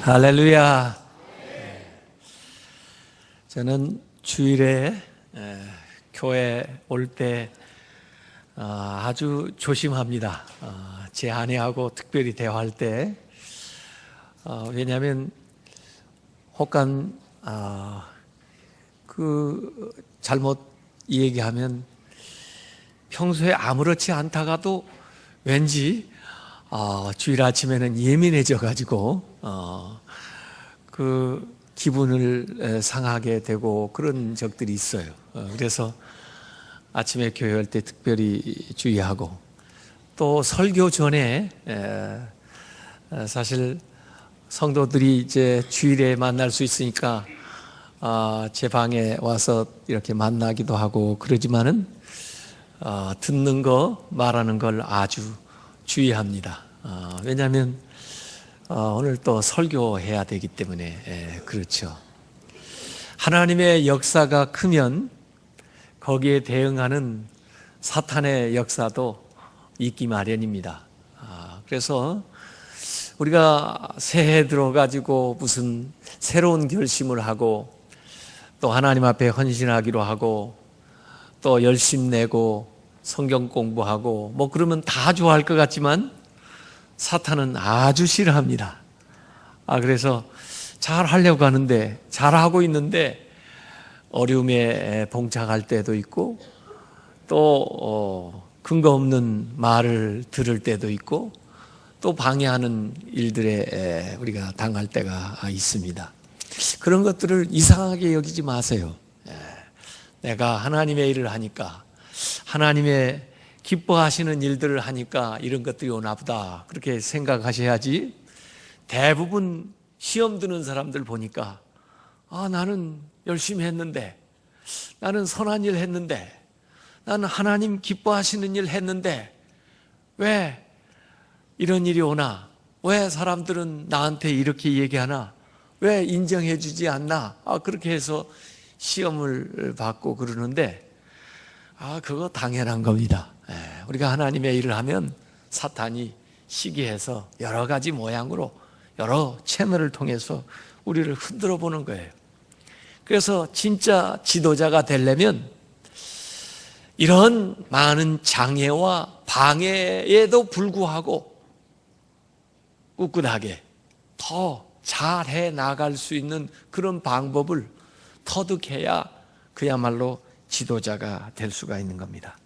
할렐루야. 저는 주일에 교회 올 때 아주 조심합니다. 제 아내하고 특별히 대화할 때. 왜냐하면 혹간 잘못 얘기하면 평소에 아무렇지 않다가도 왠지 주일 아침에는 예민해져 가지고 그 기분을 상하게 되고 그런 적들이 있어요. 그래서 아침에 교회할 때 특별히 주의하고, 또 설교 전에 사실 성도들이 이제 주일에 만날 수 있으니까 제 방에 와서 이렇게 만나기도 하고 그러지만은 듣는 거 말하는 걸 아주 주의합니다. 왜냐하면 오늘 또 설교해야 되기 때문에. 그렇죠. 하나님의 역사가 크면 거기에 대응하는 사탄의 역사도 있기 마련입니다. 그래서 우리가 새해 들어가지고 무슨 새로운 결심을 하고 또 하나님 앞에 헌신하기로 하고 또 열심 내고 성경 공부하고 뭐 그러면 다 좋아할 것 같지만 사탄은 아주 싫어합니다. 그래서 잘 하려고 하는데, 잘하고 있는데 어려움에 봉착할 때도 있고, 또 근거 없는 말을 들을 때도 있고, 또 방해하는 일들에 우리가 당할 때가 있습니다. 그런 것들을 이상하게 여기지 마세요. 내가 하나님의 일을 하니까, 하나님의 기뻐하시는 일들을 하니까 이런 것들이 오나 보다, 그렇게 생각하셔야지. 대부분 시험 드는 사람들 보니까 나는 열심히 했는데, 나는 선한 일 했는데, 나는 하나님 기뻐하시는 일 했는데 왜 이런 일이 오나? 왜 사람들은 나한테 이렇게 얘기하나? 왜 인정해 주지 않나? 그렇게 해서 시험을 받고 그러는데 그거 당연한 겁니다. 우리가 하나님의 일을 하면 사탄이 시기해서 여러 가지 모양으로 여러 채널을 통해서 우리를 흔들어 보는 거예요. 그래서 진짜 지도자가 되려면 이런 많은 장애와 방해에도 불구하고 꿋꿋하게 더 잘해 나갈 수 있는 그런 방법을 터득해야 그야말로 지도자가 될 수가 있는 겁니다.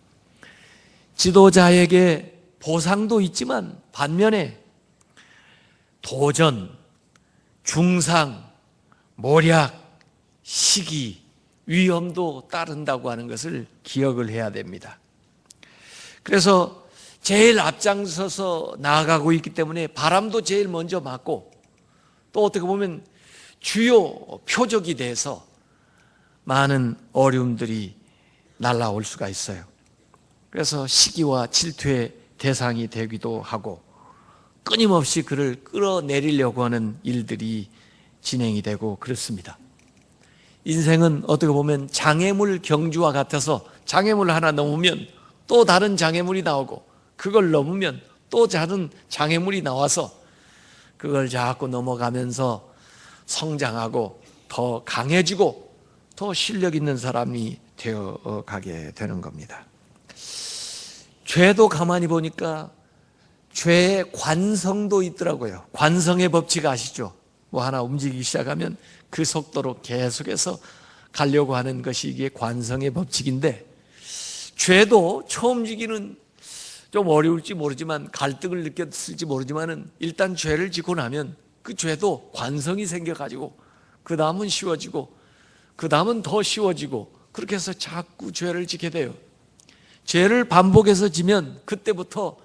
지도자에게 보상도 있지만 반면에 도전, 중상, 모략, 시기, 위험도 따른다고 하는 것을 기억을 해야 됩니다. 그래서 제일 앞장서서 나아가고 있기 때문에 바람도 제일 먼저 맞고, 또 어떻게 보면 주요 표적이 돼서 많은 어려움들이 날아올 수가 있어요. 그래서 시기와 질투의 대상이 되기도 하고, 끊임없이 그를 끌어내리려고 하는 일들이 진행이 되고 그렇습니다. 인생은 어떻게 보면 장애물 경주와 같아서 장애물 하나 넘으면 또 다른 장애물이 나오고, 그걸 넘으면 또 다른 장애물이 나와서 그걸 자꾸 넘어가면서 성장하고 더 강해지고 더 실력 있는 사람이 되어 가게 되는 겁니다. 죄도 가만히 보니까 죄의 관성도 있더라고요. 관성의 법칙 아시죠? 뭐 하나 움직이기 시작하면 그 속도로 계속해서 가려고 하는 것이 이게 관성의 법칙인데, 죄도 처음지기는 좀 어려울지 모르지만, 갈등을 느꼈을지 모르지만은 일단 죄를 짓고 나면 그 죄도 관성이 생겨가지고 그 다음은 쉬워지고 그 다음은 더 쉬워지고, 그렇게 해서 자꾸 죄를 짓게 돼요. 죄를 반복해서 지면 그때부터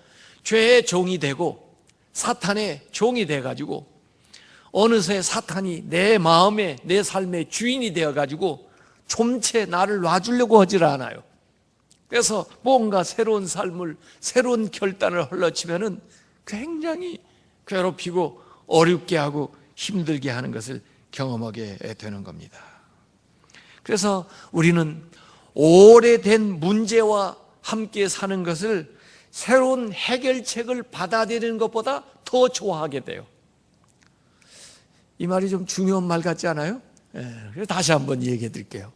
죄의 종이 되고 사탄의 종이 돼가지고 어느새 사탄이 내 마음에, 내 삶의 주인이 되어가지고 좀채 나를 놔주려고 하질 않아요. 그래서 뭔가 새로운 삶을, 새로운 결단을 흘러치면은 굉장히 괴롭히고 어렵게 하고 힘들게 하는 것을 경험하게 되는 겁니다. 그래서 우리는 오래된 문제와 함께 사는 것을 새로운 해결책을 받아들이는 것보다 더 좋아하게 돼요. 이 말이 좀 중요한 말 같지 않아요? 그래서 다시 한번 얘기해 드릴게요.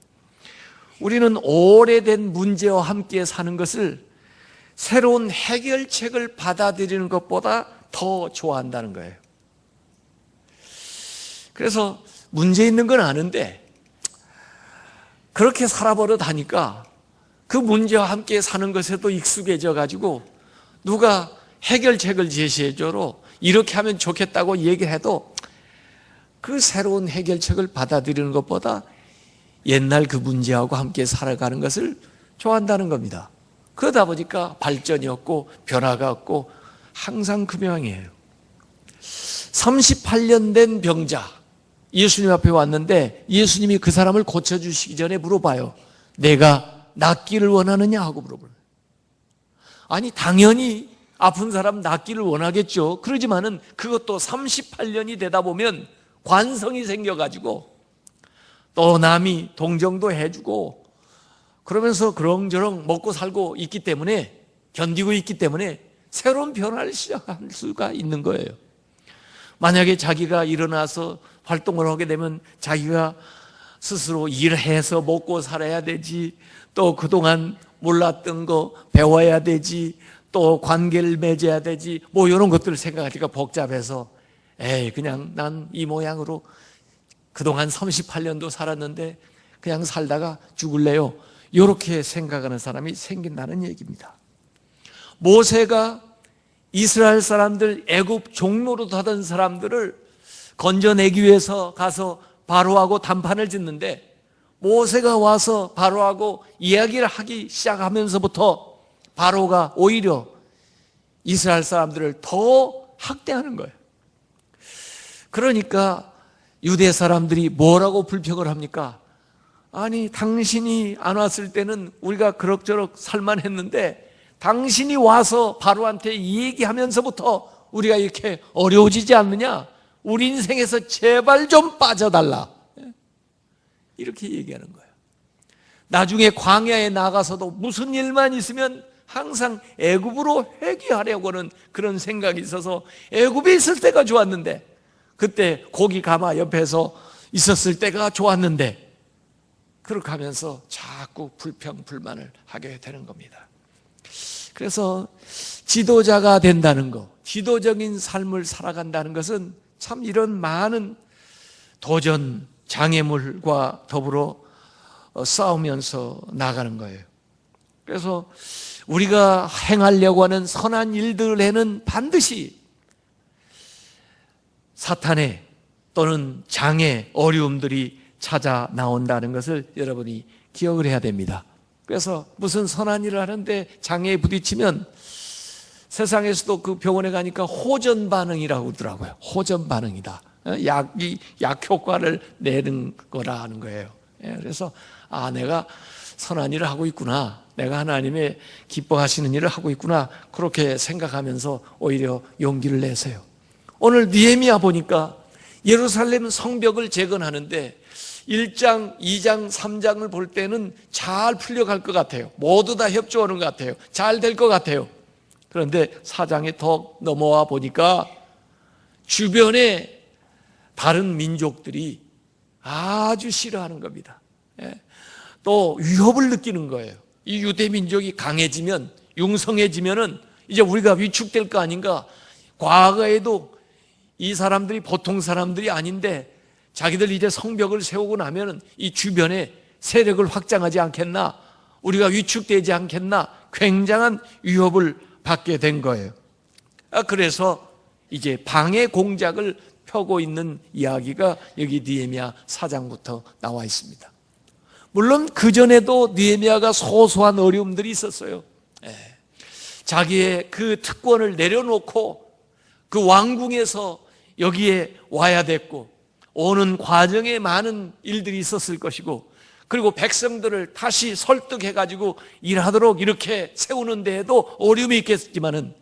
우리는 오래된 문제와 함께 사는 것을 새로운 해결책을 받아들이는 것보다 더 좋아한다는 거예요. 그래서 문제 있는 건 아는데 그렇게 살아버릇 하니까 그 문제와 함께 사는 것에도 익숙해져 가지고 누가 해결책을 제시해줘로 이렇게 하면 좋겠다고 얘기를 해도 그 새로운 해결책을 받아들이는 것보다 옛날 그 문제하고 함께 살아가는 것을 좋아한다는 겁니다. 그러다 보니까 발전이 없고 변화가 없고 항상 그 모양이에요. 38년 된 병자 예수님 앞에 왔는데 예수님이 그 사람을 고쳐주시기 전에 물어봐요. 내가 낫기를 원하느냐 하고 물어봐요. 아니 당연히 아픈 사람 낫기를 원하겠죠. 그러지만은 그것도 38년이 되다 보면 관성이 생겨가지고 또 남이 동정도 해주고 그러면서 그렁저렁 먹고 살고 있기 때문에 견디고 있기 때문에 새로운 변화를 시작할 수가 있는 거예요. 만약에 자기가 일어나서 활동을 하게 되면 자기가 스스로 일해서 먹고 살아야 되지, 또 그동안 몰랐던 거 배워야 되지, 또 관계를 맺어야 되지, 뭐 이런 것들을 생각하니까 복잡해서 그냥 난 이 모양으로 그동안 38년도 살았는데 그냥 살다가 죽을래요. 이렇게 생각하는 사람이 생긴다는 얘기입니다. 모세가 이스라엘 사람들 애굽 종로로 하던 사람들을 건져내기 위해서 가서 바로하고談판을 짓는데 모세가 와서 바로하고 이야기를 하기 시작하면서부터 바로가 오히려 이스라엘 사람들을 더 학대하는 거예요. 그러니까 유대 사람들이 뭐라고 불평을 합니까? 아니 당신이 안 왔을 때는 우리가 그럭저럭 살만했는데 당신이 와서 바로한테 얘기하면서부터 우리가 이렇게 어려워지지 않느냐? 우리 인생에서 제발 좀 빠져달라. 이렇게 얘기하는 거예요. 나중에 광야에 나가서도 무슨 일만 있으면 항상 애굽으로 회귀하려고 하는 그런 생각이 있어서 애굽에 있을 때가 좋았는데, 그때 고기 가마 옆에서 있었을 때가 좋았는데, 그렇게 하면서 자꾸 불평 불만을 하게 되는 겁니다. 그래서 지도자가 된다는 것, 지도적인 삶을 살아간다는 것은 참 이런 많은 도전, 장애물과 더불어 싸우면서 나가는 거예요. 그래서 우리가 행하려고 하는 선한 일들에는 반드시 사탄의 또는 장애, 어려움들이 찾아 나온다는 것을 여러분이 기억을 해야 됩니다. 그래서 무슨 선한 일을 하는데 장애에 부딪히면 세상에서도 그 병원에 가니까 호전 반응이라고 하더라고요. 호전 반응이다. 약 효과를 내는 거라는 거예요. 그래서 내가 선한 일을 하고 있구나, 내가 하나님의 기뻐하시는 일을 하고 있구나, 그렇게 생각하면서 오히려 용기를 내세요. 오늘 느헤미야 보니까 예루살렘 성벽을 재건하는데 1장, 2장, 3장을 볼 때는 잘 풀려갈 것 같아요. 모두 다 협조하는 것 같아요. 잘 될 것 같아요. 그런데 4장에 더 넘어와 보니까 주변에 다른 민족들이 아주 싫어하는 겁니다. 또 위협을 느끼는 거예요. 이 유대 민족이 강해지면, 융성해지면은 이제 우리가 위축될 거 아닌가. 과거에도 이 사람들이 보통 사람들이 아닌데 자기들 이제 성벽을 세우고 나면은 이 주변에 세력을 확장하지 않겠나, 우리가 위축되지 않겠나, 굉장한 위협을 받게 된 거예요. 그래서 이제 방해 공작을 펴고 있는 이야기가 여기 느헤미야 4장부터 나와 있습니다. 물론 그전에도 느헤미야가 소소한 어려움들이 있었어요. 자기의 그 특권을 내려놓고 그 왕궁에서 여기에 와야 됐고, 오는 과정에 많은 일들이 있었을 것이고, 그리고 백성들을 다시 설득해가지고 일하도록 이렇게 세우는 데에도 어려움이 있겠지만은,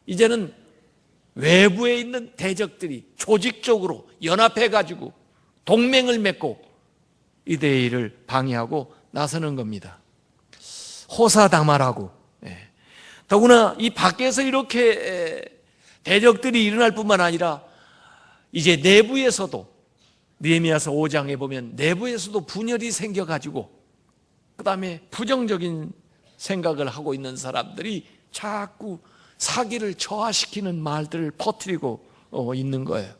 이제는 외부에 있는 대적들이 조직적으로 연합해가지고 동맹을 맺고 이들의 일을 방해하고 나서는 겁니다. 호사다마라고. 더구나 이 밖에서 이렇게 대적들이 일어날 뿐만 아니라 이제 내부에서도 느헤미야서 5장에 보면 내부에서도 분열이 생겨가지고 그 다음에 부정적인 생각을 하고 있는 사람들이 자꾸 사기를 저하시키는 말들을 퍼뜨리고 있는 거예요.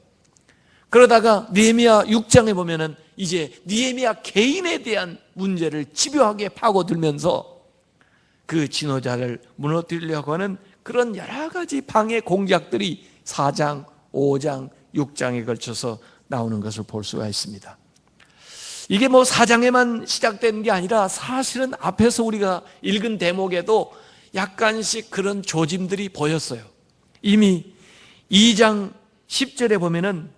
그러다가 느헤미야 6장에 보면은 이제 느헤미야 개인에 대한 문제를 집요하게 파고들면서 그 지도자를 무너뜨리려고 하는 그런 여러 가지 방해 공작들이 4장, 5장, 6장에 걸쳐서 나오는 것을 볼 수가 있습니다. 이게 뭐 4장에만 시작된 게 아니라 사실은 앞에서 우리가 읽은 대목에도 약간씩 그런 조짐들이 보였어요. 이미 2장 10절에 보면은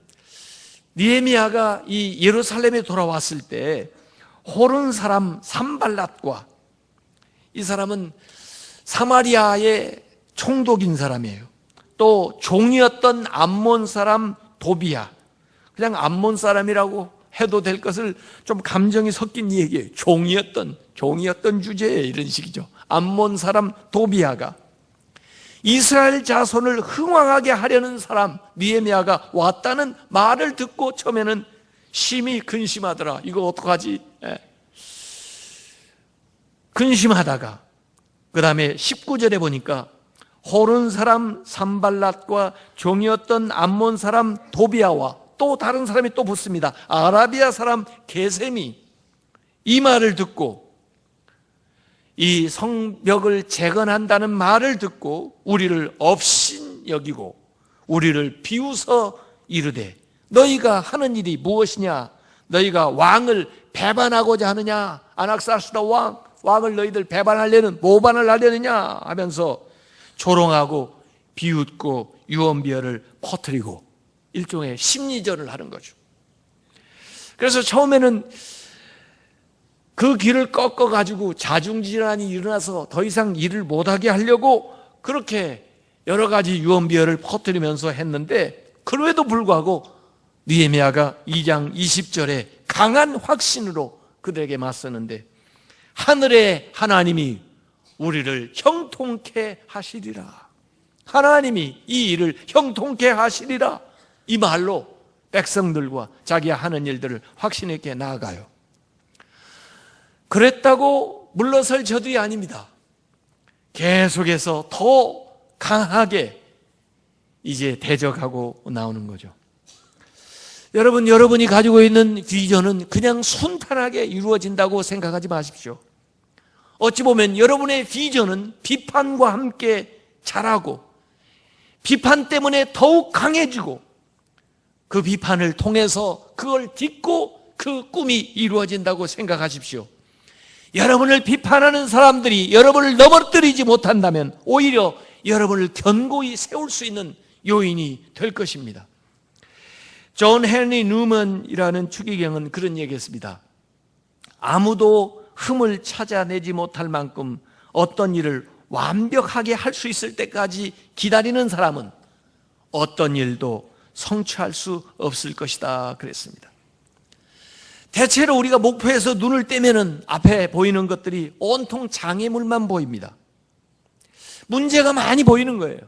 느헤미야가 이 예루살렘에 돌아왔을 때 호른 사람 산발랏과, 이 사람은 사마리아의 총독인 사람이에요. 또 종이었던 암몬 사람 도비야, 그냥 암몬 사람이라고 해도 될 것을 좀 감정이 섞인 얘기예요. 종이었던 주제에 이런 식이죠. 암몬 사람 도비야가 이스라엘 자손을 흥왕하게 하려는 사람 느헤미야가 왔다는 말을 듣고 처음에는 심히 근심하더라. 이거 어떡하지? 근심하다가 그 다음에 19절에 보니까 호른 사람 산발랏과 종이었던 암몬 사람 도비야와 또 다른 사람이 또 붙습니다. 아라비아 사람 게셈이 이 말을 듣고, 이 성벽을 재건한다는 말을 듣고 우리를 업신 여기고 우리를 비웃어 이르되 너희가 하는 일이 무엇이냐? 너희가 왕을 배반하고자 하느냐? 안악사스다 왕을 너희들 배반하려는, 모반을 하려느냐? 하면서 조롱하고 비웃고 유언비어를 퍼뜨리고 일종의 심리전을 하는 거죠. 그래서 처음에는 그 길을 꺾어가지고 자중질환이 일어나서 더 이상 일을 못하게 하려고 그렇게 여러 가지 유언비어를 퍼뜨리면서 했는데, 그럼에도 불구하고 느헤미야가 2장 20절에 강한 확신으로 그들에게 맞서는데 하늘의 하나님이 우리를 형통케 하시리라. 하나님이 이 일을 형통케 하시리라. 이 말로 백성들과 자기가 하는 일들을 확신 있게 나아가요. 그랬다고 물러설 저들이 아닙니다. 계속해서 더 강하게 이제 대적하고 나오는 거죠. 여러분이 가지고 있는 비전은 그냥 순탄하게 이루어진다고 생각하지 마십시오. 어찌 보면 여러분의 비전은 비판과 함께 자라고 비판 때문에 더욱 강해지고 그 비판을 통해서 그걸 딛고 그 꿈이 이루어진다고 생각하십시오. 여러분을 비판하는 사람들이 여러분을 넘어뜨리지 못한다면 오히려 여러분을 견고히 세울 수 있는 요인이 될 것입니다. 존 헨리 뉴먼이라는 추기경은 그런 얘기했습니다. 아무도 흠을 찾아내지 못할 만큼 어떤 일을 완벽하게 할 수 있을 때까지 기다리는 사람은 어떤 일도 성취할 수 없을 것이다 그랬습니다. 대체로 우리가 목표에서 눈을 떼면은 앞에 보이는 것들이 온통 장애물만 보입니다. 문제가 많이 보이는 거예요.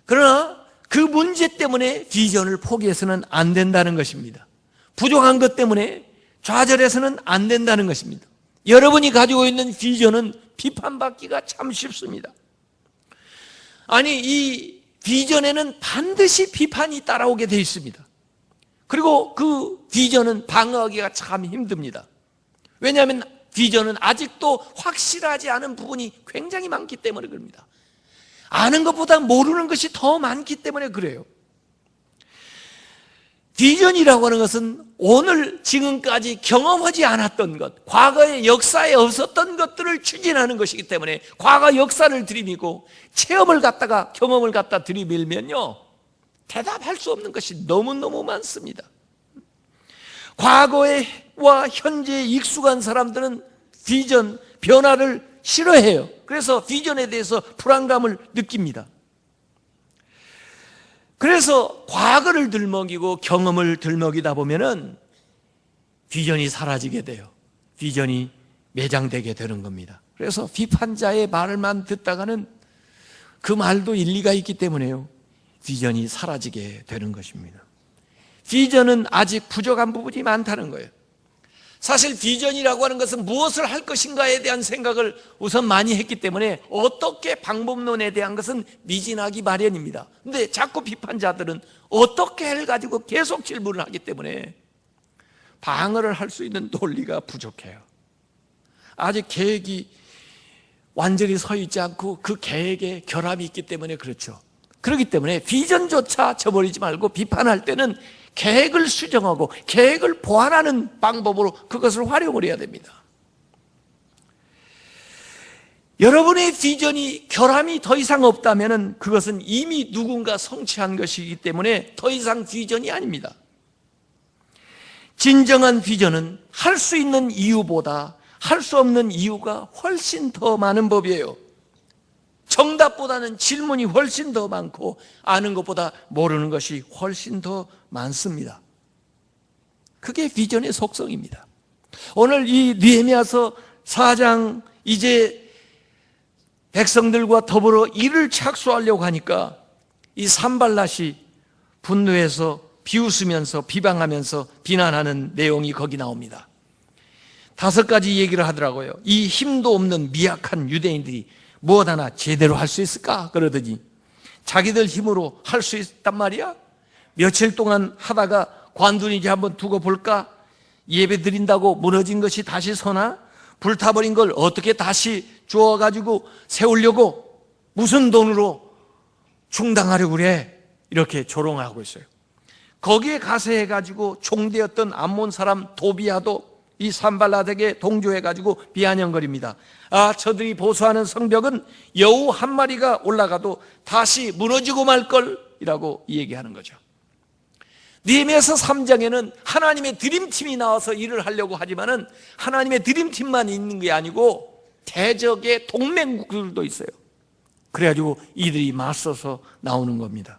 그러나 그 문제 때문에 비전을 포기해서는 안 된다는 것입니다. 부족한 것 때문에 좌절해서는 안 된다는 것입니다. 여러분이 가지고 있는 비전은 비판받기가 참 쉽습니다. 아니, 이 비전에는 반드시 비판이 따라오게 되어 있습니다. 그리고 그 비전은 방어하기가 참 힘듭니다. 왜냐하면 비전은 아직도 확실하지 않은 부분이 굉장히 많기 때문에 그럽니다. 아는 것보다 모르는 것이 더 많기 때문에 그래요. 비전이라고 하는 것은 오늘 지금까지 경험하지 않았던 것, 과거의 역사에 없었던 것들을 추진하는 것이기 때문에 과거 역사를 들이미고 경험을 갖다 들이밀면요, 대답할 수 없는 것이 너무너무 많습니다. 과거와 현재에 익숙한 사람들은 비전, 변화를 싫어해요. 그래서 비전에 대해서 불안감을 느낍니다. 그래서 과거를 들먹이고 경험을 들먹이다 보면은 비전이 사라지게 돼요. 비전이 매장되게 되는 겁니다. 그래서 비판자의 말만 듣다가는 그 말도 일리가 있기 때문에요, 비전이 사라지게 되는 것입니다. 비전은 아직 부족한 부분이 많다는 거예요. 사실 비전이라고 하는 것은 무엇을 할 것인가에 대한 생각을 우선 많이 했기 때문에 어떻게 방법론에 대한 것은 미진하기 마련입니다. 근데 자꾸 비판자들은 어떻게를 가지고 계속 질문을 하기 때문에 방어를 할 수 있는 논리가 부족해요. 아직 계획이 완전히 서 있지 않고 그 계획에 결함이 있기 때문에 그렇죠. 그렇기 때문에 비전조차 저버리지 말고 비판할 때는 계획을 수정하고 계획을 보완하는 방법으로 그것을 활용을 해야 됩니다. 여러분의 비전이 결함이 더 이상 없다면 그것은 이미 누군가 성취한 것이기 때문에 더 이상 비전이 아닙니다. 진정한 비전은 할 수 있는 이유보다 할 수 없는 이유가 훨씬 더 많은 법이에요. 정답보다는 질문이 훨씬 더 많고 아는 것보다 모르는 것이 훨씬 더 많습니다. 그게 비전의 속성입니다. 오늘 이 느헤미야서 4장 이제 백성들과 더불어 일을 착수하려고 하니까 이 산발랏이 분노해서 비웃으면서 비방하면서 비난하는 내용이 거기 나옵니다. 5가지 얘기를 하더라고요. 이 힘도 없는 미약한 유대인들이 무엇 하나 제대로 할 수 있을까? 그러더니 자기들 힘으로 할 수 있단 말이야? 며칠 동안 하다가 관둔이지 한번 두고 볼까? 예배 드린다고 무너진 것이 다시 서나? 불타버린 걸 어떻게 다시 주워가지고 세우려고? 무슨 돈으로 충당하려고 그래? 이렇게 조롱하고 있어요. 거기에 가세해가지고 총대였던 암몬 사람 도비야도 이 산발랏에게 동조해가지고 비아냥거립니다. 아, 저들이 보수하는 성벽은 여우 한 마리가 올라가도 다시 무너지고 말걸 이라고 얘기하는 거죠. 느헤미야서 3장에는 하나님의 드림팀이 나와서 일을 하려고 하지만은 하나님의 드림팀만 있는 게 아니고 대적의 동맹국들도 있어요. 그래가지고 이들이 맞서서 나오는 겁니다.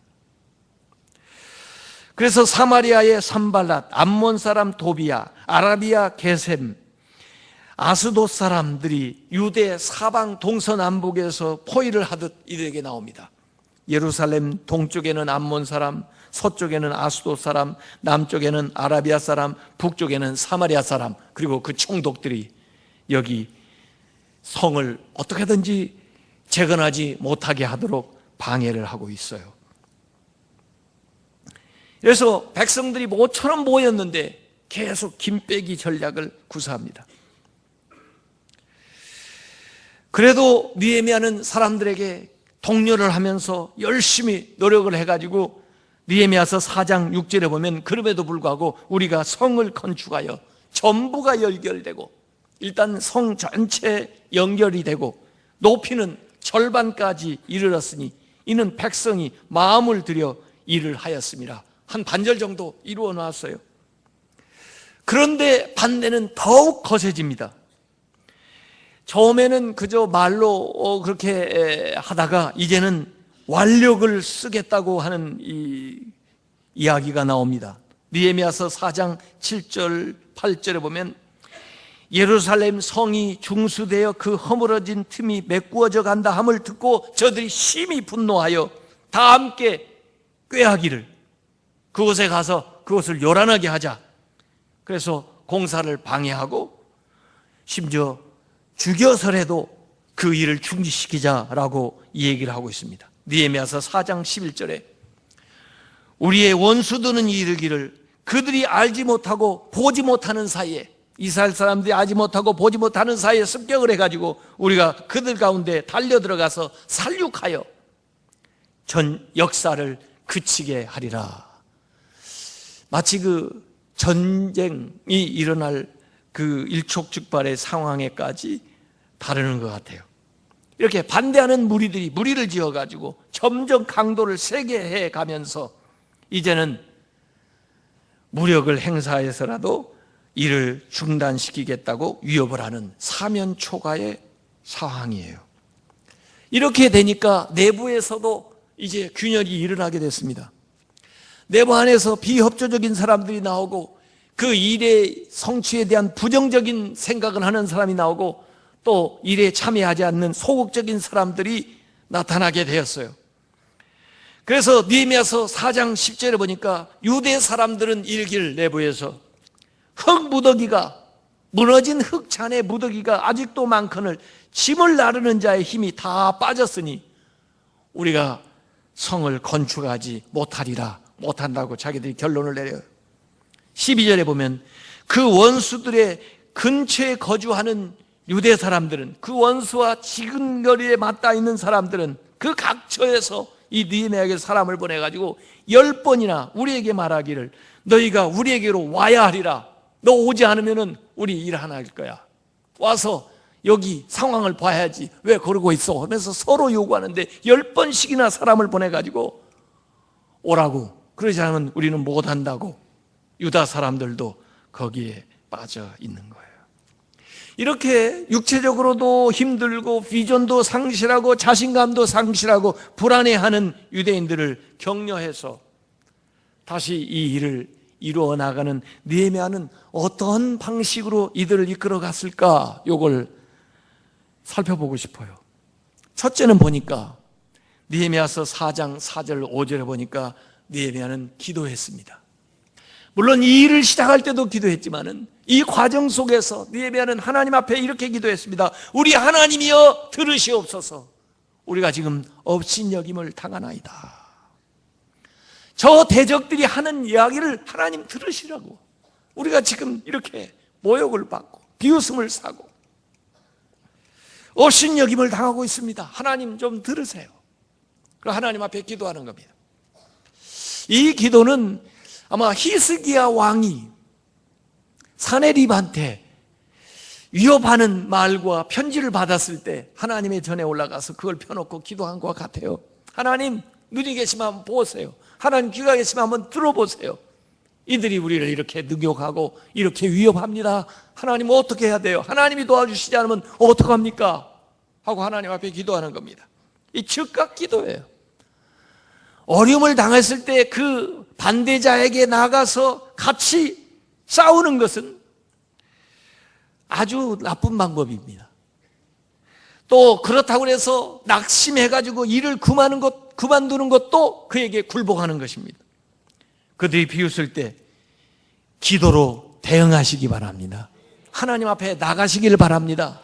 그래서 사마리아의 산발랏, 암몬 사람 도비야, 아라비아 게셈, 아스돗 사람들이 유대 사방 동서남북에서 포위를 하듯 이들에게 나옵니다. 예루살렘 동쪽에는 암몬 사람, 서쪽에는 아스돗 사람, 남쪽에는 아라비아 사람, 북쪽에는 사마리아 사람, 그리고 그 총독들이 여기 성을 어떻게든지 재건하지 못하게 하도록 방해를 하고 있어요. 그래서 백성들이 모처럼 모였는데 계속 김빼기 전략을 구사합니다. 그래도 느헤미야는 사람들에게 독려를 하면서 열심히 노력을 해가지고 느헤미야서 4장 6절에 보면 그럼에도 불구하고 우리가 성을 건축하여 전부가 연결되고 일단 성 전체 연결이 되고 높이는 절반까지 이르렀으니 이는 백성이 마음을 들여 일을 하였습니다. 한 반절 정도 이루어 놨어요. 그런데 반대는 더욱 거세집니다. 처음에는 그저 말로 그렇게 하다가 이제는 완력을 쓰겠다고 하는 이 이야기가 나옵니다. 느헤미야서 4장 7절 8절에 보면 예루살렘 성이 중수되어 그 허물어진 틈이 메꾸어져 간다 함을 듣고 저들이 심히 분노하여 다 함께 꾀하기를 그곳에 가서 그것을 요란하게 하자. 그래서 공사를 방해하고 심지어 죽여서라도 그 일을 중지시키자라고 얘기를 하고 있습니다. 느헤미야서 4장 11절에 우리의 원수들은 이르기를 그들이 알지 못하고 보지 못하는 사이에 이스라엘 사람들이 알지 못하고 보지 못하는 사이에 습격을 해가지고 우리가 그들 가운데 달려들어가서 살육하여 전 역사를 그치게 하리라. 마치 그 전쟁이 일어날 그 일촉즉발의 상황에까지 다루는 것 같아요. 이렇게 반대하는 무리들이 무리를 지어가지고 점점 강도를 세게 해가면서 이제는 무력을 행사해서라도 이를 중단시키겠다고 위협을 하는 사면초가의 상황이에요. 이렇게 되니까 내부에서도 이제 균열이 일어나게 됐습니다. 내부 안에서 비협조적인 사람들이 나오고 그 일의 성취에 대한 부정적인 생각을 하는 사람이 나오고 또 일에 참여하지 않는 소극적인 사람들이 나타나게 되었어요. 그래서 느헤미야서 4장 10절에 보니까 유대 사람들은 일기를 내부에서 흙 무더기가, 무너진 흙잔의 무더기가 아직도 많거늘 짐을 나르는 자의 힘이 다 빠졌으니 우리가 성을 건축하지 못한다고 자기들이 결론을 내려요. 12절에 보면 그 원수들의 근처에 거주하는 유대 사람들은, 그 원수와 지근거리에 맞닿아 있는 사람들은 그 각처에서 이 느헤미야에게 사람을 보내가지고 10번이나 우리에게 말하기를 너희가 우리에게로 와야 하리라. 너 오지 않으면 우리 일 하나 할 거야. 와서 여기 상황을 봐야지. 왜 그러고 있어? 하면서 서로 요구하는데 10번씩이나 사람을 보내가지고 오라고. 그러지 않으면 우리는 못한다고. 유다 사람들도 거기에 빠져 있는 거예요. 이렇게 육체적으로도 힘들고 비전도 상실하고 자신감도 상실하고 불안해하는 유대인들을 격려해서 다시 이 일을 이루어 나가는 느헤미야는 어떤 방식으로 이들을 이끌어 갔을까? 이걸 살펴보고 싶어요. 첫째는 보니까 느헤미야서 4장 4절 5절에 보니까 느헤미야는 기도했습니다. 물론 이 일을 시작할 때도 기도했지만은 이 과정 속에서 느헤미야는 하나님 앞에 이렇게 기도했습니다. 우리 하나님이여 들으시옵소서. 우리가 지금 업신여김을 당하나이다. 저 대적들이 하는 이야기를 하나님 들으시라고. 우리가 지금 이렇게 모욕을 받고 비웃음을 사고 업신여김을 당하고 있습니다. 하나님 좀 들으세요. 그럼 하나님 앞에 기도하는 겁니다. 이 기도는 아마 히스기야 왕이 사네립한테 위협하는 말과 편지를 받았을 때 하나님의 전에 올라가서 그걸 펴놓고 기도한 것 같아요. 하나님 눈이 계시면 한번 보세요. 하나님 귀가 계시면 한번 들어보세요. 이들이 우리를 이렇게 능욕하고 이렇게 위협합니다. 하나님 어떻게 해야 돼요? 하나님이 도와주시지 않으면 어떡합니까? 하고 하나님 앞에 기도하는 겁니다. 이 즉각 기도예요. 어려움을 당했을 때 그 반대자에게 나가서 같이 싸우는 것은 아주 나쁜 방법입니다. 또 그렇다고 해서 낙심해가지고 일을 그만두는 것도 그에게 굴복하는 것입니다. 그들이 비웃을 때 기도로 대응하시기 바랍니다. 하나님 앞에 나가시길 바랍니다.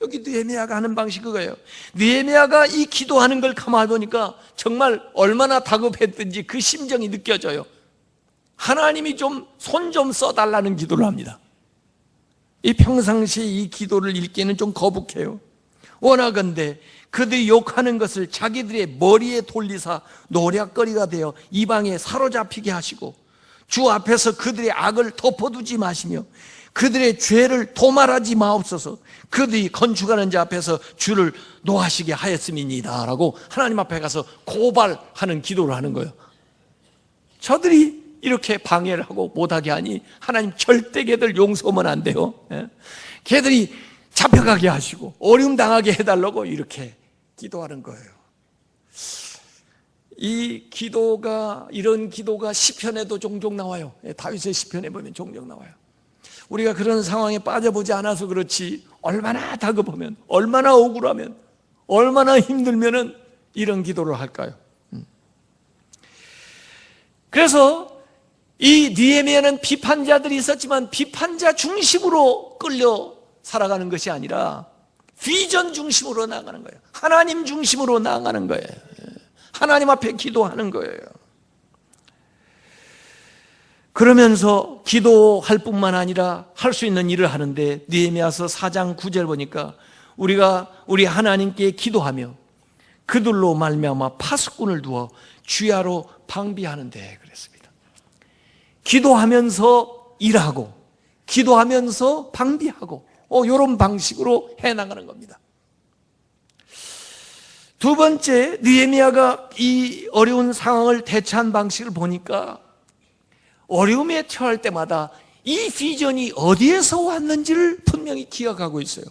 여기 느헤미야가 하는 방식이 그거예요. 느헤미야가 이 기도하는 걸 가만히 보니까 정말 얼마나 다급했든지 그 심정이 느껴져요. 하나님이 좀 손 좀 써달라는 기도를 합니다. 이 평상시에 이 기도를 읽기에는 좀 거북해요. 원하건대 그들이 욕하는 것을 자기들의 머리에 돌리사 노략거리가 되어 이방에 사로잡히게 하시고 주 앞에서 그들의 악을 덮어두지 마시며 그들의 죄를 도말하지 마옵소서. 그들이 건축하는 자 앞에서 주를 노하시게 하였음이니이다 라고 하나님 앞에 가서 고발하는 기도를 하는 거예요. 저들이 이렇게 방해를 하고 못하게 하니 하나님 절대 걔들 용서하면 안 돼요. 걔들이 잡혀가게 하시고 어려움 당하게 해달라고 이렇게 기도하는 거예요. 이런 기도가 시편에도 종종 나와요. 다윗의 시편에 보면 종종 나와요. 우리가 그런 상황에 빠져보지 않아서 그렇지 얼마나 다급하면, 얼마나 억울하면, 얼마나 힘들면은 이런 기도를 할까요? 그래서 이 느헤미야는 비판자들이 있었지만 비판자 중심으로 끌려 살아가는 것이 아니라 비전 중심으로 나아가는 거예요. 하나님 중심으로 나아가는 거예요. 하나님 앞에 기도하는 거예요. 그러면서 기도할 뿐만 아니라 할 수 있는 일을 하는데 느헤미야서 4장 9절 보니까 우리가 우리 하나님께 기도하며 그들로 말미암아 파수꾼을 두어 주야로 방비하는데 그랬습니다. 기도하면서 일하고 기도하면서 방비하고 이런 방식으로 해나가는 겁니다. 두 번째, 느헤미야가 이 어려운 상황을 대처한 방식을 보니까 어려움에 처할 때마다 이 비전이 어디에서 왔는지를 분명히 기억하고 있어요.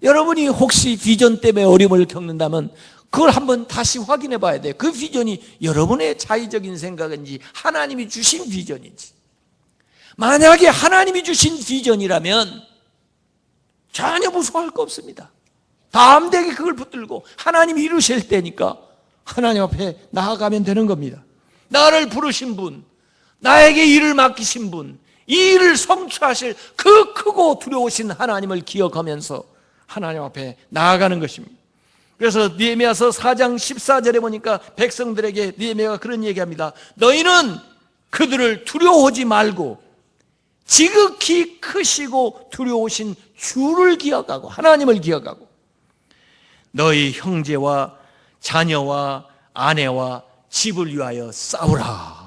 여러분이 혹시 비전 때문에 어려움을 겪는다면 그걸 한번 다시 확인해 봐야 돼요. 그 비전이 여러분의 자의적인 생각인지 하나님이 주신 비전인지. 만약에 하나님이 주신 비전이라면 전혀 무서워할 거 없습니다. 담대하게 그걸 붙들고 하나님이 이루실 때니까 하나님 앞에 나아가면 되는 겁니다. 나를 부르신 분, 나에게 일을 맡기신 분, 이 일을 성취하실 그 크고 두려우신 하나님을 기억하면서 하나님 앞에 나아가는 것입니다. 그래서 느헤미야서 4장 14절에 보니까 백성들에게 느헤미야가 그런 얘기합니다. 너희는 그들을 두려워하지 말고 지극히 크시고 두려우신 주를 기억하고 하나님을 기억하고 너희 형제와 자녀와 아내와 집을 위하여 싸우라.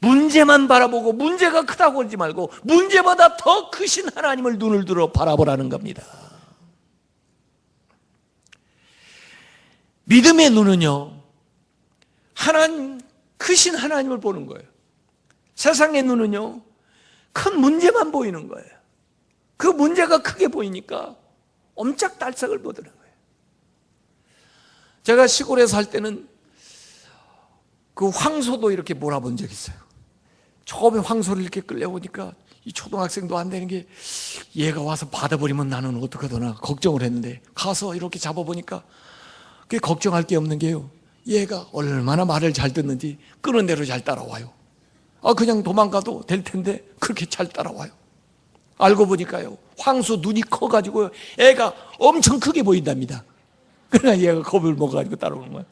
문제만 바라보고 문제가 크다고 하지 말고 문제보다 더 크신 하나님을 눈을 들어 바라보라는 겁니다. 믿음의 눈은요, 하나님, 크신 하나님을 보는 거예요. 세상의 눈은요, 큰 문제만 보이는 거예요. 그 문제가 크게 보이니까 옴짝달싹을 보더는 거예요. 제가 시골에 살 때는 그 황소도 이렇게 몰아본 적이 있어요. 처음에 황소를 이렇게 끌려오니까 이 초등학생도 안 되는 게 얘가 와서 받아버리면 나는 어떡하더나 걱정을 했는데 가서 이렇게 잡아보니까 그게 걱정할 게 없는 게요, 얘가 얼마나 말을 잘 듣는지 끄는 대로 잘 따라와요. 그냥 도망가도 될 텐데 그렇게 잘 따라와요. 알고 보니까요, 황소 눈이 커가지고 애가 엄청 크게 보인답니다. 그러나 얘가 겁을 먹어가지고 따라오는 거예요.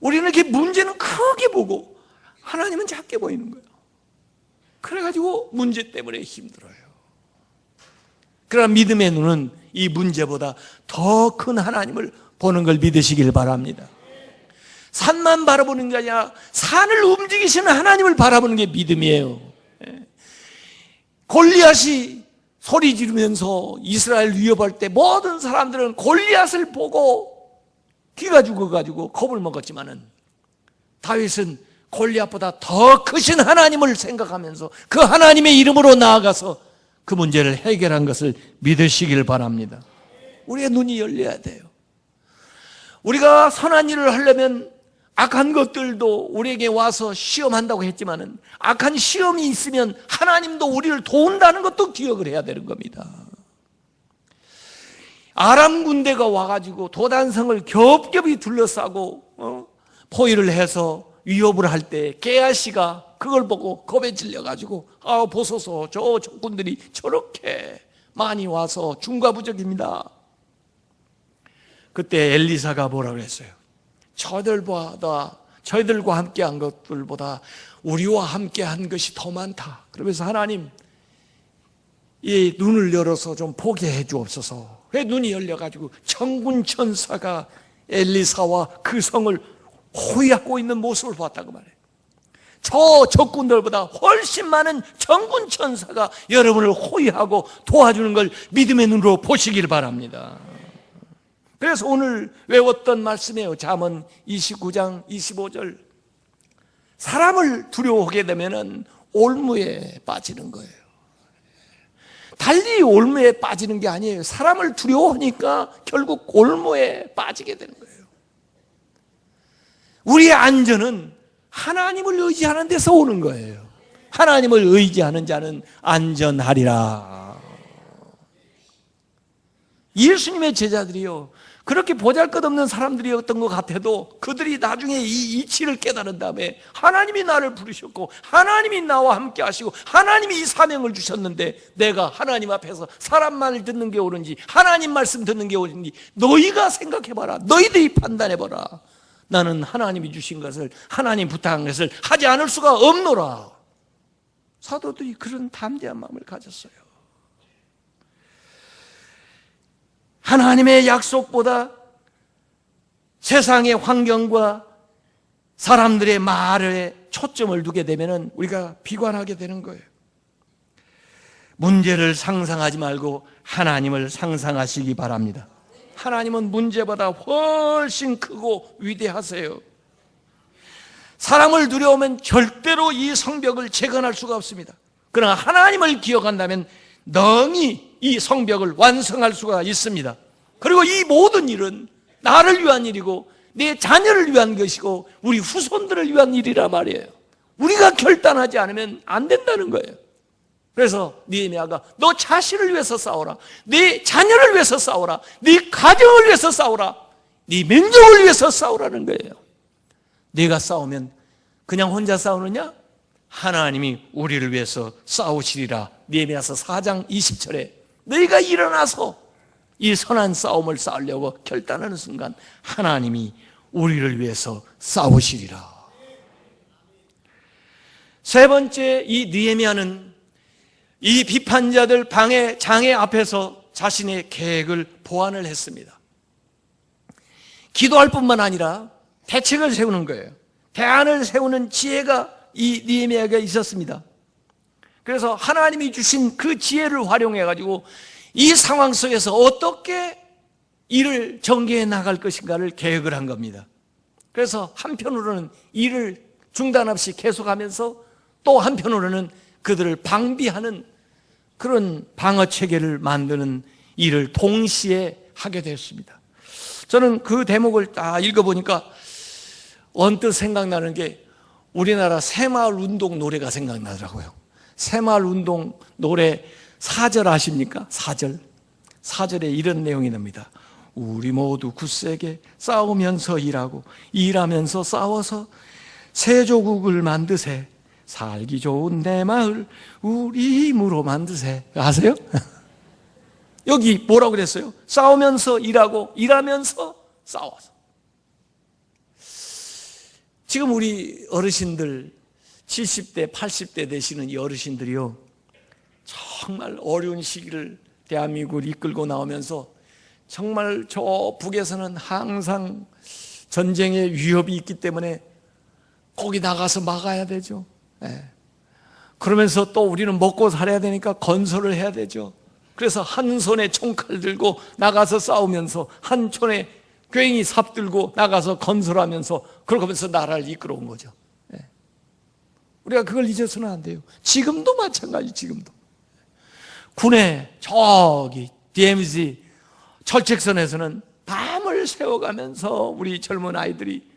우리는 이렇게 문제는 크게 보고 하나님은 작게 보이는 거예요. 그래가지고 문제 때문에 힘들어요. 그러나 믿음의 눈은 이 문제보다 더 큰 하나님을 보는 걸 믿으시길 바랍니다. 산만 바라보는 게 아니라 산을 움직이시는 하나님을 바라보는 게 믿음이에요. 골리앗이 소리 지르면서 이스라엘 위협할 때 모든 사람들은 골리앗을 보고 기가 죽어가지고 겁을 먹었지만은 다윗은 골리앗보다 더 크신 하나님을 생각하면서 그 하나님의 이름으로 나아가서 그 문제를 해결한 것을 믿으시길 바랍니다. 우리의 눈이 열려야 돼요. 우리가 선한 일을 하려면 악한 것들도 우리에게 와서 시험한다고 했지만은 악한 시험이 있으면 하나님도 우리를 도운다는 것도 기억을 해야 되는 겁니다. 아람 군대가 와가지고 도단성을 겹겹이 둘러싸고 포위를 해서 위협을 할 때 게하시가 그걸 보고 겁에 질려가지고 보소서 저 적군들이 저렇게 많이 와서 중과부적입니다. 그때 엘리사가 뭐라고 했어요? 저희들과 함께한 것들보다 우리와 함께한 것이 더 많다. 그러면서 하나님, 이 눈을 열어서 좀 보게 해 주옵소서. 왜 눈이 열려가지고 천군 천사가 엘리사와 그 성을 호위하고 있는 모습을 봤다고 말해요. 저 적군들보다 훨씬 많은 천군 천사가 여러분을 호위하고 도와주는 걸 믿음의 눈으로 보시길 바랍니다. 그래서 오늘 외웠던 말씀이에요. 잠언 29장 25절. 사람을 두려워하게 되면 올무에 빠지는 거예요. 달리 올무에 빠지는 게 아니에요. 사람을 두려워하니까 결국 올무에 빠지게 되는 거예요. 우리의 안전은 하나님을 의지하는 데서 오는 거예요. 하나님을 의지하는 자는 안전하리라. 예수님의 제자들이요, 그렇게 보잘것없는 사람들이었던 것 같아도 그들이 나중에 이 이치를 깨달은 다음에 하나님이 나를 부르셨고 하나님이 나와 함께 하시고 하나님이 이 사명을 주셨는데 내가 하나님 앞에서 사람 말 듣는 게 옳은지 하나님 말씀 듣는 게 옳은지 너희가 생각해봐라. 너희들이 판단해봐라. 나는 하나님이 주신 것을, 하나님 부탁한 것을 하지 않을 수가 없노라. 사도들이 그런 담대한 마음을 가졌어요. 하나님의 약속보다 세상의 환경과 사람들의 말에 초점을 두게 되면 우리가 비관하게 되는 거예요. 문제를 상상하지 말고 하나님을 상상하시기 바랍니다. 하나님은 문제보다 훨씬 크고 위대하세요. 사람을 두려우면 절대로 이 성벽을 재건할 수가 없습니다. 그러나 하나님을 기억한다면 능히 이 성벽을 완성할 수가 있습니다. 그리고 이 모든 일은 나를 위한 일이고 내 자녀를 위한 것이고 우리 후손들을 위한 일이라 말이에요. 우리가 결단하지 않으면 안 된다는 거예요. 그래서 느헤미야가 너 자신을 위해서 싸워라, 네 자녀를 위해서 싸워라, 네 가정을 위해서 싸워라, 네 민족을 위해서 싸우라는 거예요. 네가 싸우면 그냥 혼자 싸우느냐? 하나님이 우리를 위해서 싸우시리라. 느헤미야서 4장 20절에 너희가 일어나서 이 선한 싸움을 싸우려고 결단하는 순간 하나님이 우리를 위해서 싸우시리라. 세 번째, 이 느헤미야는 이 비판자들 장애 앞에서 자신의 계획을 보완을 했습니다. 기도할 뿐만 아니라 대책을 세우는 거예요. 대안을 세우는 지혜가 이 느헤미야에게 있었습니다. 그래서 하나님이 주신 그 지혜를 활용해 가지고 이 상황 속에서 어떻게 일을 전개해 나갈 것인가를 계획을 한 겁니다. 그래서 한편으로는 일을 중단 없이 계속하면서 또 한편으로는 그들을 방비하는 그런 방어 체계를 만드는 일을 동시에 하게 됐습니다. 저는 그 대목을 딱 읽어보니까 언뜻 생각나는 게 우리나라 새마을운동 노래가 생각나더라고요. 새마을운동 노래 4절 아십니까? 4절에 이런 내용이 납니다. 우리 모두 굳세게 싸우면서 일하고 일하면서 싸워서 새 조국을 만드세. 살기 좋은 내 마을 우리 힘으로 만드세. 아세요? 여기 뭐라고 그랬어요? 싸우면서 일하고 일하면서 싸워서. 지금 우리 어르신들 70대 80대 되시는 이 어르신들이요, 정말 어려운 시기를 대한민국을 이끌고 나오면서 정말 저 북에서는 항상 전쟁의 위협이 있기 때문에 거기 나가서 막아야 되죠. 그러면서 또 우리는 먹고 살아야 되니까 건설을 해야 되죠. 그래서 한 손에 총칼 들고 나가서 싸우면서 한 손에 괭이 삽 들고 나가서 건설하면서 그러면서 나라를 이끌어온 거죠. 우리가 그걸 잊어서는 안 돼요. 지금도 마찬가지. 지금도 군의 저기 DMZ 철책선에서는 밤을 새워가면서 우리 젊은 아이들이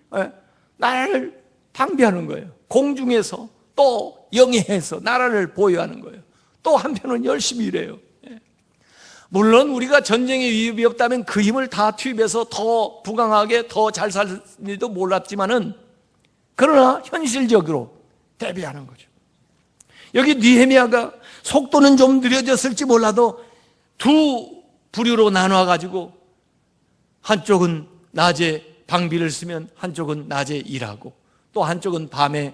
나라를 방비하는 거예요. 공중에서 또 영해에서 나라를 보유하는 거예요. 또 한편은 열심히 일해요. 물론 우리가 전쟁의 위협이 없다면 그 힘을 다 투입해서 더 부강하게 더 잘 살지도 몰랐지만은, 그러나 현실적으로 대비하는 거죠. 여기 느헤미야가 속도는 좀 느려졌을지 몰라도 두 부류로 나눠가지고 한쪽은 낮에 방비를 쓰면 한쪽은 낮에 일하고, 또 한쪽은 밤에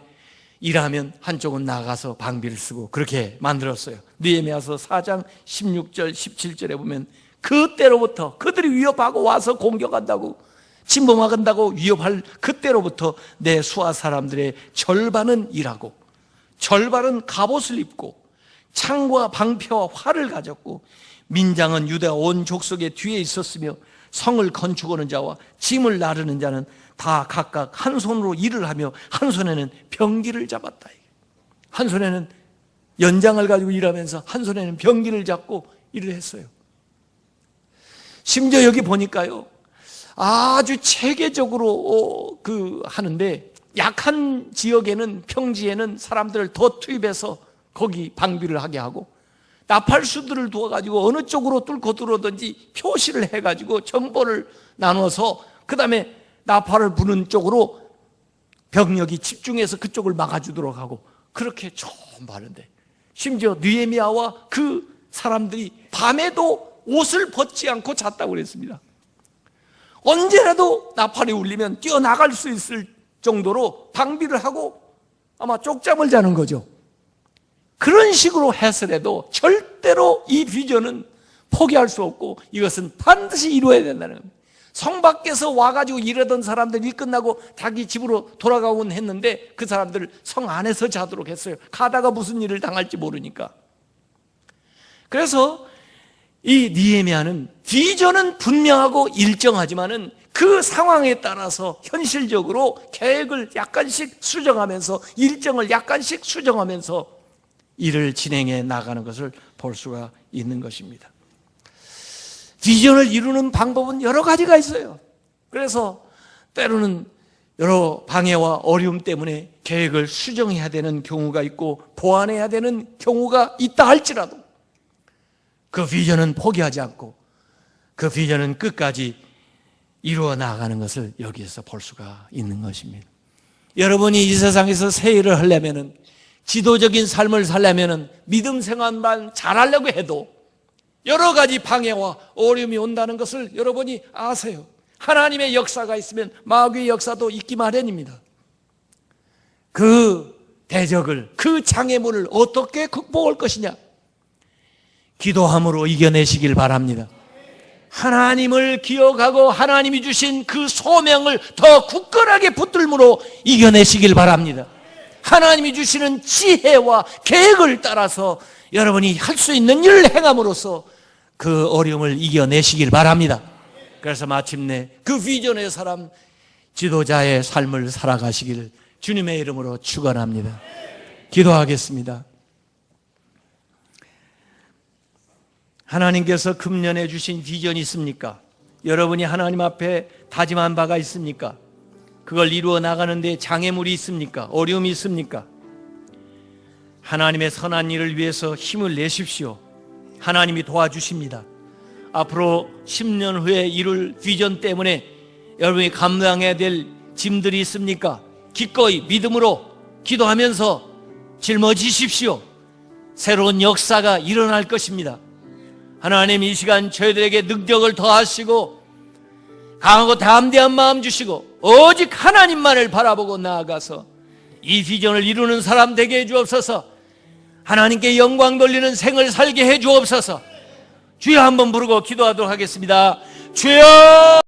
일하면 한쪽은 나가서 방비를 쓰고 그렇게 만들었어요. 느헤미야서 4장 16절 17절에 보면 그때로부터 그들이 위협하고 와서 공격한다고 침범한다고 위협할 그때로부터 내 수하 사람들의 절반은 일하고 절반은 갑옷을 입고 창과 방패와 활을 가졌고 민장은 유다 온 족속의 뒤에 있었으며 성을 건축하는 자와 짐을 나르는 자는 다 각각 한 손으로 일을 하며 한 손에는 병기를 잡았다. 한 손에는 연장을 가지고 일하면서 한 손에는 병기를 잡고 일을 했어요. 심지어 여기 보니까요, 아주 체계적으로 하는데 약한 지역에는, 평지에는 사람들을 더 투입해서 거기 방비를 하게 하고, 나팔수들을 두어가지고 어느 쪽으로 뚫고 들어오든지 표시를 해가지고 정보를 나눠서 그 다음에 나팔을 부는 쪽으로 병력이 집중해서 그쪽을 막아주도록 하고, 그렇게 전부 하는데, 심지어 느헤미야와 그 사람들이 밤에도 옷을 벗지 않고 잤다고 그랬습니다. 언제라도 나팔이 울리면 뛰어나갈 수 있을 정도로 방비를 하고 아마 쪽잠을 자는 거죠. 그런 식으로 해서라도 절대로 이 비전은 포기할 수 없고 이것은 반드시 이루어야 된다는 겁니다. 성 밖에서 와가지고 일하던 사람들 일 끝나고 자기 집으로 돌아가곤 했는데 그 사람들 성 안에서 자도록 했어요. 가다가 무슨 일을 당할지 모르니까. 그래서 이 느헤미야는 비전은 분명하고 일정하지만은 그 상황에 따라서 현실적으로 계획을 약간씩 수정하면서 일정을 약간씩 수정하면서 일을 진행해 나가는 것을 볼 수가 있는 것입니다. 비전을 이루는 방법은 여러 가지가 있어요. 그래서 때로는 여러 방해와 어려움 때문에 계획을 수정해야 되는 경우가 있고 보완해야 되는 경우가 있다 할지라도 그 비전은 포기하지 않고 그 비전은 끝까지 이루어 나가는 것을 여기에서 볼 수가 있는 것입니다. 여러분이 이 세상에서 새 일을 하려면은, 지도적인 삶을 살려면은, 믿음 생활만 잘하려고 해도 여러 가지 방해와 어려움이 온다는 것을 여러분이 아세요. 하나님의 역사가 있으면 마귀의 역사도 있기 마련입니다. 그 대적을, 그 장애물을 어떻게 극복할 것이냐? 기도함으로 이겨내시길 바랍니다. 하나님을 기억하고 하나님이 주신 그 소명을 더 굳건하게 붙들므로 이겨내시길 바랍니다. 하나님이 주시는 지혜와 계획을 따라서 여러분이 할 수 있는 일을 행함으로써 그 어려움을 이겨내시길 바랍니다. 그래서 마침내 그 비전의 사람, 지도자의 삶을 살아가시길 주님의 이름으로 축원합니다. 기도하겠습니다. 하나님께서 금년에 주신 비전이 있습니까? 여러분이 하나님 앞에 다짐한 바가 있습니까? 그걸 이루어 나가는 데 장애물이 있습니까? 어려움이 있습니까? 하나님의 선한 일을 위해서 힘을 내십시오. 하나님이 도와주십니다. 앞으로 10년 후에 이룰 비전 때문에 여러분이 감당해야 될 짐들이 있습니까? 기꺼이 믿음으로 기도하면서 짊어지십시오. 새로운 역사가 일어날 것입니다. 하나님 이 시간 저희들에게 능력을 더하시고 강하고 담대한 마음 주시고 오직 하나님만을 바라보고 나아가서 이 비전을 이루는 사람 되게 해주옵소서. 하나님께 영광 돌리는 생을 살게 해주옵소서. 주여 한번 부르고 기도하도록 하겠습니다. 주여!